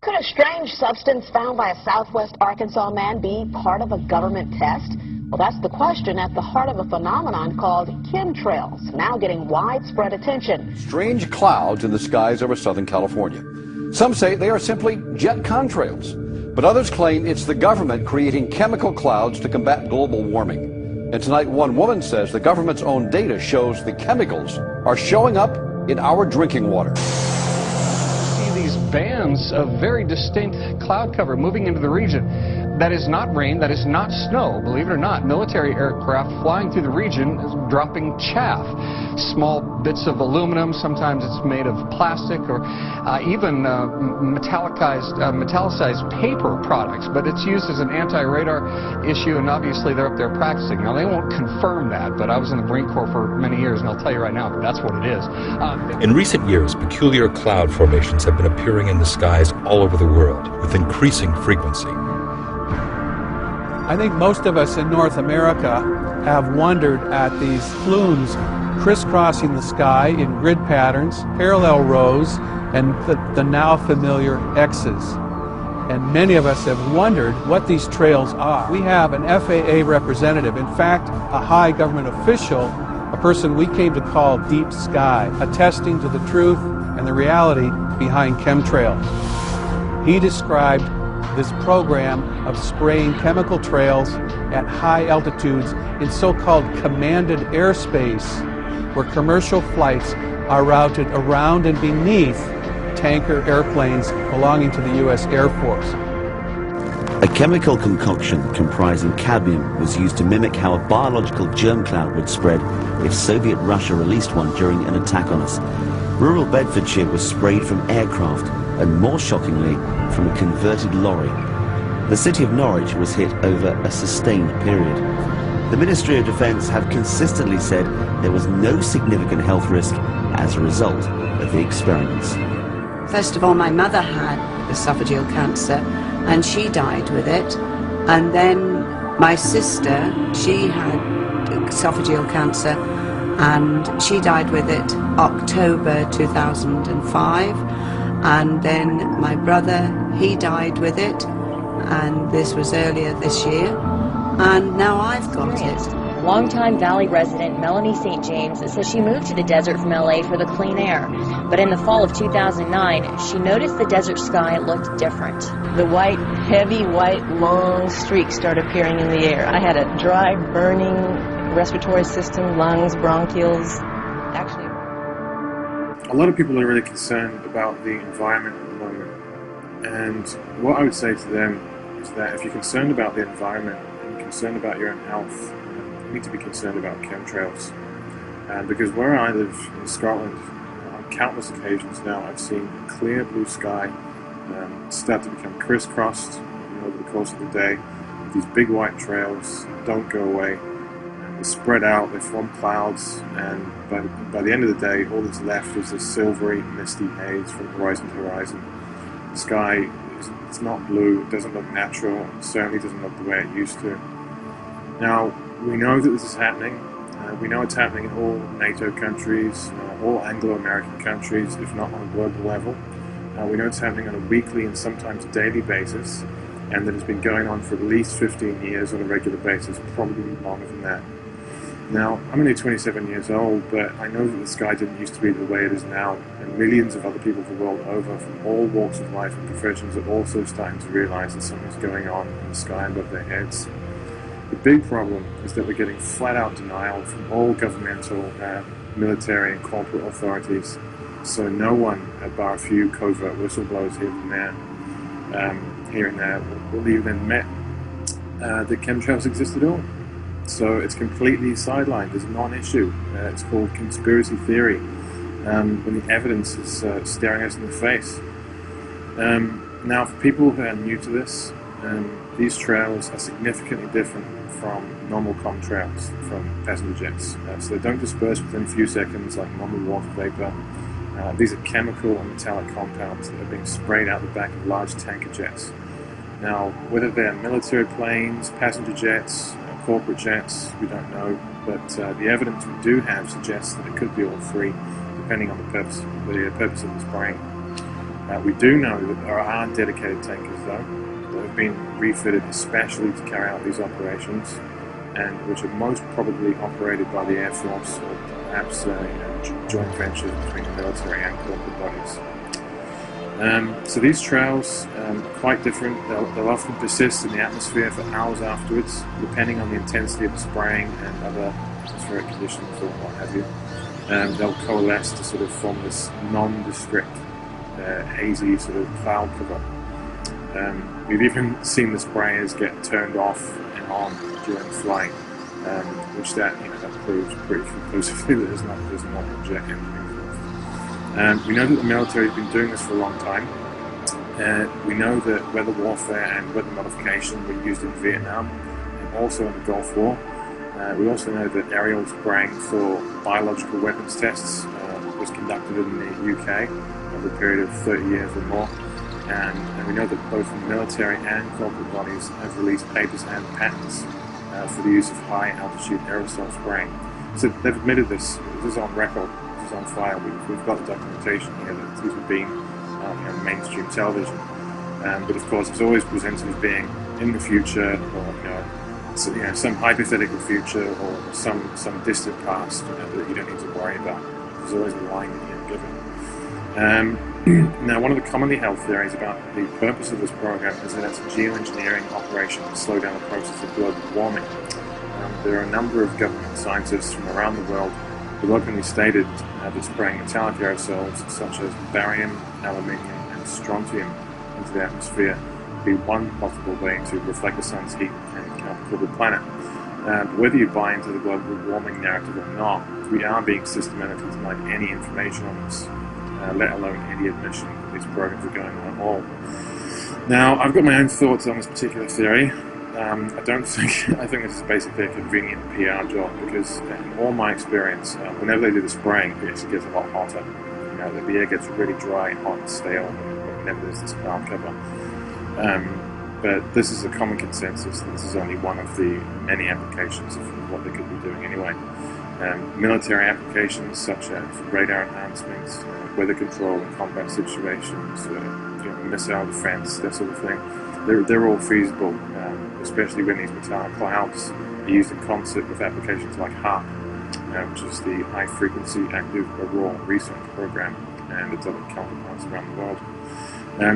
Could a strange substance found by a southwest Arkansas man be part of a government test? Well, that's the question at the heart of a phenomenon called chemtrails, now getting widespread attention. Strange clouds in the skies over Southern California. Some say they are simply jet contrails, but others claim it's the government creating chemical clouds to combat global warming. And tonight, one woman says the government's own data shows the chemicals are showing up in our drinking water. These bands of very distinct cloud cover moving into the region. That is not rain, that is not snow, believe it or not. Military aircraft flying through the region is dropping chaff. Small bits of aluminum, sometimes it's made of plastic or even metallicized paper products, but it's used as an anti-radar issue, and obviously they're up there practicing. Now they won't confirm that, but I was in the Marine Corps for many years, and I'll tell you right now that that's what it is. In recent years, peculiar cloud formations have been appearing in the skies all over the world with increasing frequency. I think most of us in North America have wondered at these plumes crisscrossing the sky in grid patterns, parallel rows, and the now familiar X's. And many of us have wondered what these trails are. We have an FAA representative, in fact, a high government official, a person we came to call Deep Sky, attesting to the truth and the reality behind chemtrails. He described this program of spraying chemical trails at high altitudes in so-called commanded airspace, where commercial flights are routed around and beneath tanker airplanes belonging to the U.S. Air Force. A chemical concoction comprising cadmium was used to mimic how a biological germ cloud would spread if Soviet Russia released one during an attack on us. Rural Bedfordshire was sprayed from aircraft, and more shockingly, from a converted lorry. The city of Norwich was hit over a sustained period. The Ministry of Defence have consistently said there was no significant health risk as a result of the experiments. First of all, my mother had esophageal cancer, and she died with it. And then my sister, she had esophageal cancer, and she died with it October 2005. And then my brother, he died with it, and this was earlier this year, and now I've got it. Longtime Valley resident Melanie St. James says she moved to the desert from LA for the clean air, but in the fall of 2009, she noticed the desert sky looked different. The white, heavy white, long streaks started appearing in the air. I had a dry, burning respiratory system, lungs, bronchioles. Actually, a lot of people are really concerned about the environment at the moment, and what I would say to them is that if you're concerned about the environment and you're concerned about your own health, you need to be concerned about chemtrails. Because where I live in Scotland, on countless occasions now, I've seen clear blue sky start to become crisscrossed over the course of the day. These big white trails don't go away. They spread out, they form clouds, and by the end of the day, all that's left is this silvery, misty haze from horizon to horizon. The sky, it's not blue, it doesn't look natural, it certainly doesn't look the way it used to. Now, we know that this is happening. We know it's happening in all NATO countries, all Anglo-American countries, if not on a global level. We know it's happening on a weekly and sometimes daily basis, and that it's been going on for at least 15 years on a regular basis, probably longer than that. Now, I'm only 27 years old, but I know that the sky didn't used to be the way it is now, and millions of other people the world over from all walks of life and professions are also starting to realize that something's going on in the sky above their heads. The big problem is that we're getting flat-out denial from all governmental, military and corporate authorities, so no one, bar a few covert whistleblowers here and there, will even admit that chemtrails exist at all. So it's completely sidelined as a non-issue. It's called conspiracy theory, when the evidence is staring us in the face. Now, for people who are new to this, these trails are significantly different from normal contrails from passenger jets. So they don't disperse within a few seconds like normal water vapor. These are chemical and metallic compounds that are being sprayed out the back of large tanker jets. Now, whether they're military planes, passenger jets, corporate jets, we don't know, but the evidence we do have suggests that it could be all three, depending on the purpose of the spraying. We do know that there are dedicated tankers, though, that have been refitted especially to carry out these operations, and which are most probably operated by the Air Force, or perhaps joint ventures between the military and corporate bodies. So these trails are quite different. They'll often persist in the atmosphere for hours afterwards, depending on the intensity of the spraying and other atmospheric conditions or what have you. They'll coalesce to sort of form this nondescript, hazy sort of cloud cover. We've even seen the sprayers get turned off and on during flight, which that proves pretty conclusively that there's not jet engine involved. We know that the military has been doing this for a long time. We know that weather warfare and weather modification were used in Vietnam and also in the Gulf War. We also know that aerial spraying for biological weapons tests was conducted in the UK over a period of 30 years or more. And we know that both the military and corporate bodies have released papers and patents for the use of high-altitude aerosol spraying. So they've admitted this. This is on record. This is on file. We've got the documentation here that these have been on mainstream television. But of course, it's always presented as being in the future, or some hypothetical future, or some distant past that you don't need to worry about. There's always a line given. Now, one of the commonly held theories about the purpose of this program is that it's a geoengineering operation to slow down the process of global warming. There are a number of government scientists from around the world who openly stated that spraying metallic aerosols such as barium, aluminium, and strontium into the atmosphere would be one possible way to reflect the sun's heat and cool the planet. Whether you buy into the global warming narrative or not, we are being systematically denied any information on this. Let alone any admission that these programs are going on at all. Now, I've got my own thoughts on this particular theory. I think this is basically a convenient PR job, because in all my experience, whenever they do the spraying, it actually gets a lot hotter. The air gets really dry, hot, and stale whenever there's this cloud cover. But this is a common consensus. This is only one of the many applications of what they could be doing anyway. Military applications such as radar enhancements, weather control in combat situations, missile defense, that sort of thing, they're all feasible, especially when these metallic clouds are used in concert with applications like HAARP, which is the High Frequency Active Auroral Research Program, and its other counterparts around the world.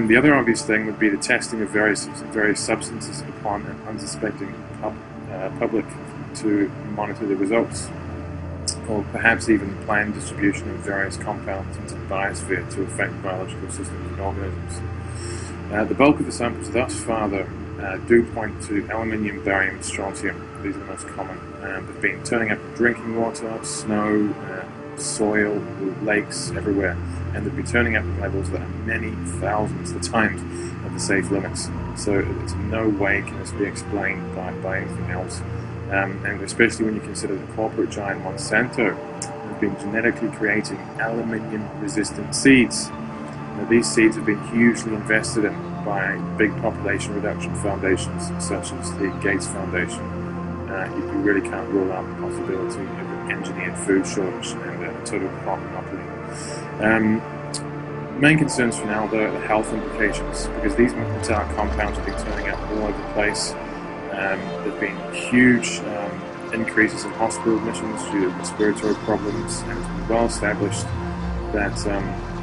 The other obvious thing would be the testing of various substances upon an unsuspecting public to monitor the results, or perhaps even planned distribution of various compounds into the biosphere to affect biological systems and organisms. The bulk of the samples thus far, though, do point to aluminium, barium, strontium. These are the most common. They've been turning up in drinking water, snow, soil, lakes, everywhere, and they've been turning up at levels that are many thousands of times of the safe limits. So there's no way can this be explained by anything else. And especially when you consider the corporate giant Monsanto have been genetically creating aluminium-resistant seeds. Now, these seeds have been hugely invested in by big population reduction foundations such as the Gates Foundation. You really can't rule out the possibility of an engineered food shortage and a total crop monopoly. Main concerns for now, though, are the health implications, because these metallic compounds have been turning up all over the place. There have been huge increases in hospital admissions due to respiratory problems, and it's been well established that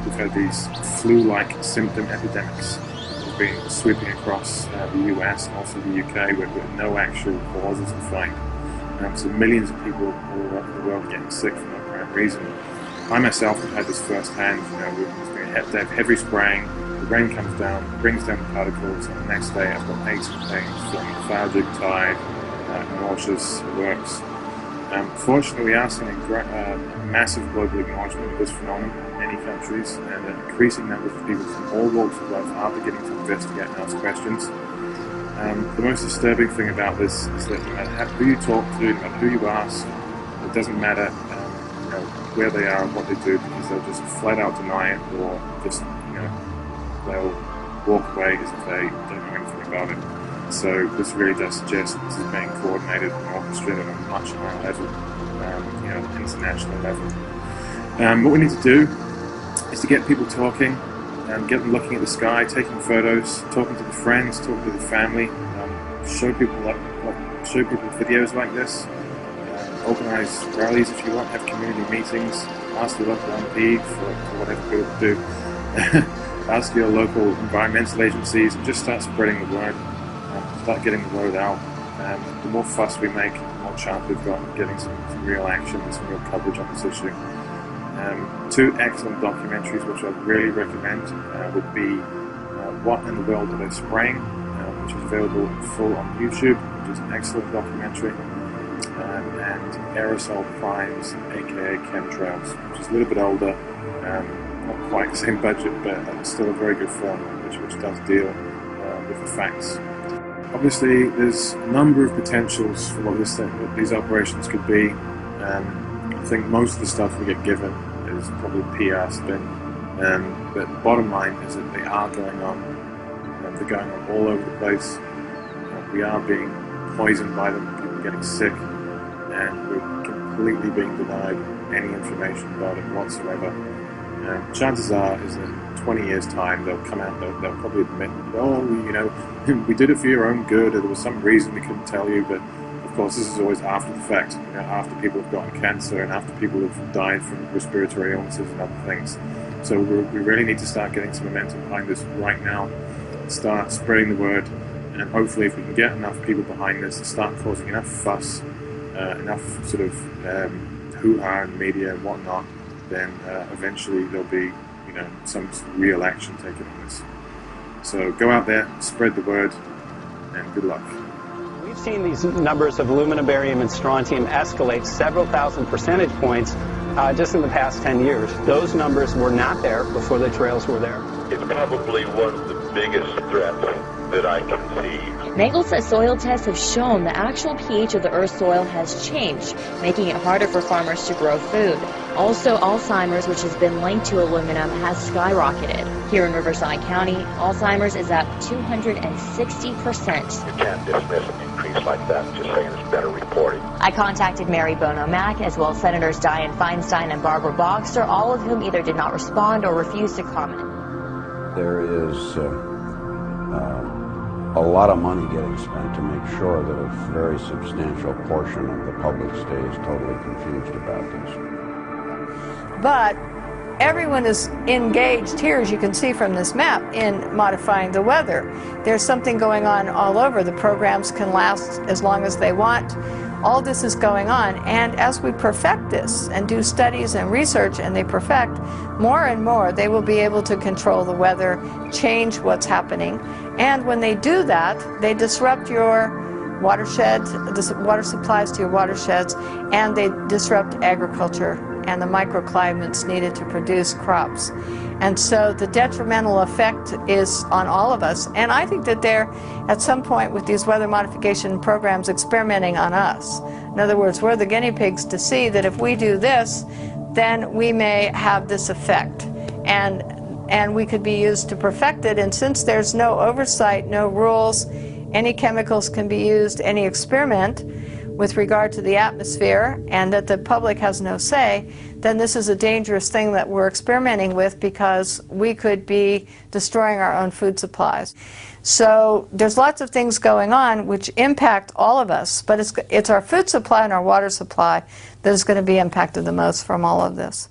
we've had these flu-like symptom epidemics that have been sweeping across the US and also the UK with no actual causes to find. So millions of people all over the world getting sick for no apparent reason. I myself have had this firsthand. They have heavy spraying, the rain comes down, brings down the particles, and the next day I've got aches and pains from lethargic, tired, nauseous, works. Fortunately, we are seeing a massive global acknowledgement of this phenomenon in many countries, and increasing numbers of people from all walks of life are beginning to investigate and ask questions. The most disturbing thing about this is that no matter who you talk to, no matter who you ask, it doesn't matter where they are and what they do, because they'll just flat out deny it, or just they'll walk away as if they don't know anything about it. So this really does suggest that this is being coordinated and orchestrated on a much higher level, international level. What we need to do is to get people talking, get them looking at the sky, taking photos, talking to the friends, talking to the family, show people videos like this, organize rallies if you want, have community meetings, ask the local MP for whatever people do, ask your local environmental agencies, and just start spreading the word, start getting the word out. The more fuss we make, the more chance we've got of getting some real action and some real coverage on this issue. Two excellent documentaries which I'd really recommend would be What in the World Are They Spraying, which is available in full on YouTube, which is an excellent documentary, and Aerosol Crimes, aka Chemtrails, which is a little bit older, not quite the same budget, but still a very good film, which does deal with the facts. Obviously, there's a number of potentials for what these operations could be. I think most of the stuff we get given is probably PR spin, but the bottom line is that they are going on. They're going on all over the place. We are being poisoned by them, people are getting sick, and we're completely being denied any information about it whatsoever. Chances are is that in 20 years' time they'll come out, they'll probably admit, oh, you know, we did it for your own good, or there was some reason we couldn't tell you, but of course this is always after the fact, you know, after people have gotten cancer and after people have died from respiratory illnesses and other things. So we really need to start getting some momentum behind this right now, start spreading the word, and hopefully if we can get enough people behind this and start causing enough fuss, enough sort of hoo-ha in the media and whatnot, then eventually there'll be, you know, some real action taken on this. So go out there, spread the word, and good luck. We've seen these numbers of aluminum, barium, and strontium escalate several thousand percentage points just in the past 10 years. Those numbers were not there before the trails were there. It's probably one of the biggest threats that I can see. Nagel says soil tests have shown the actual pH of the Earth's soil has changed, making it harder for farmers to grow food. Also, Alzheimer's, which has been linked to aluminum, has skyrocketed. Here in Riverside County, Alzheimer's is up 260%. You can't dismiss an increase like that just saying it's better reporting. I contacted Mary Bono Mack, as well as Senators Dianne Feinstein and Barbara Boxer, all of whom either did not respond or refused to comment. There is a lot of money getting spent to make sure that a very substantial portion of the public stays totally confused about this. But everyone is engaged here, as you can see from this map, in modifying the weather. There's something going on all over. The programs can last as long as they want. All this is going on, and as we perfect this and do studies and research and they perfect, more and more they will be able to control the weather, change what's happening, and when they do that, they disrupt your watershed, the water supplies to your watersheds, and they disrupt agriculture and the microclimates needed to produce crops. And so the detrimental effect is on all of us. And I think that they're, at some point with these weather modification programs, experimenting on us. In other words, we're the guinea pigs to see that if we do this, then we may have this effect. And we could be used to perfect it. And since there's no oversight, no rules, any chemicals can be used, any experiment with regard to the atmosphere, and that the public has no say, then this is a dangerous thing that we're experimenting with, because we could be destroying our own food supplies. So there's lots of things going on which impact all of us, but it's our food supply and our water supply that is going to be impacted the most from all of this.